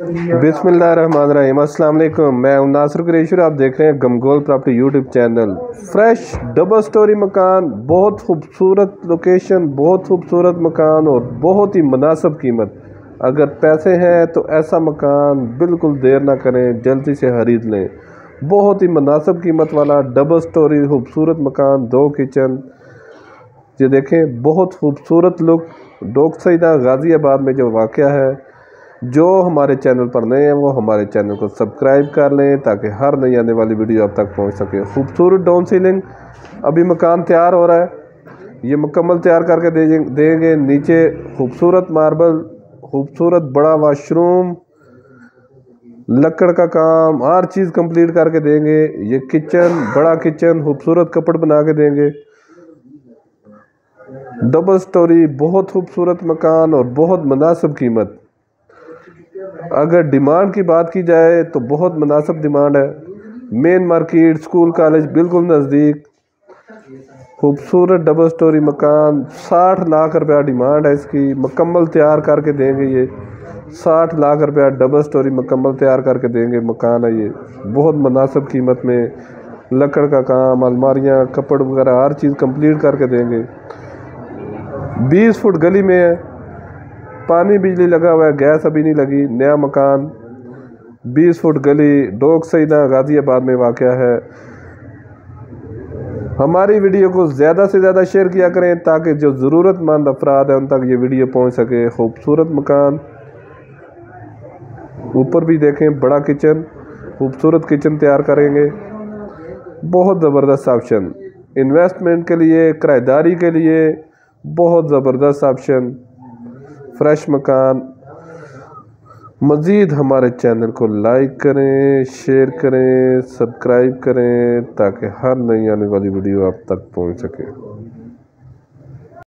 बिस्मिल्लाहिर्रहमानिर्रहीम। अस्सलाम वालेकुम। मैं हूं नासिर कुरैशी। आप देख रहे हैं गमगोल property YouTube channel. Fresh double story मकान, बहुत खूबसूरत लोकेशन, बहुत खूबसूरत मकान और बहुत ही मुनासिब कीमत। अगर पैसे हैं तो ऐसा मकान बिल्कुल देर ना करें, जल्दी से खरीद लें। बहुत ही मुनासिब कीमत वाला डबल स्टोरी खूबसूरत मकान, 2 किचन। ये देखें, बहुत खूबसूरत लुक। डोक सईदा गाज़ियाबाद में जो वाक़या है। जो हमारे चैनल पर नए हैं वो हमारे चैनल को सब्सक्राइब कर लें ताकि हर नई आने वाली वीडियो आप तक पहुंच सके। खूबसूरत डाउन सीलिंग, अभी मकान तैयार हो रहा है, ये मुकम्मल तैयार करके देंगे। नीचे खूबसूरत मार्बल, खूबसूरत बड़ा वाशरूम, लकड़ का काम, हर चीज़ कंप्लीट करके देंगे। ये किचन, बड़ा किचन, खूबसूरत कपड़ बना के देंगे। डबल स्टोरी, बहुत खूबसूरत मकान और बहुत मुनासिब कीमत। अगर डिमांड की बात की जाए तो बहुत मुनासिब डिमांड है। मेन मार्केट, स्कूल कॉलेज बिल्कुल नज़दीक। खूबसूरत डबल स्टोरी मकान, 60 लाख रुपया डिमांड है इसकी। मुकम्मल तैयार करके देंगे ये 60 लाख रुपया डबल स्टोरी मुकम्मल तैयार करके देंगे मकान है ये। बहुत मुनासिब कीमत में लकड़ का काम, अलमारियाँ, कपड़ वगैरह हर चीज़ कंप्लीट करके देंगे। 20 फुट गली में है, पानी बिजली लगा हुआ है, गैस अभी नहीं लगी। नया मकान, 20 फुट गली, डोक सईदा गाज़ियाबाद में वाक़या है। हमारी वीडियो को ज़्यादा से ज़्यादा शेयर किया करें ताकि जो ज़रूरतमंद अफराद हैं उन तक ये वीडियो पहुंच सके। खूबसूरत मकान, ऊपर भी देखें, बड़ा किचन, खूबसूरत किचन तैयार करेंगे। बहुत ज़बरदस्त ऑप्शन इन्वेस्टमेंट के लिए, किराएदारी के लिए, बहुत ज़बरदस्त ऑप्शन। फ्रेश मकान। मज़ीद हमारे चैनल को लाइक करें, शेयर करें, सब्सक्राइब करें ताकि हर नई आने वाली वीडियो आप तक पहुंच सके।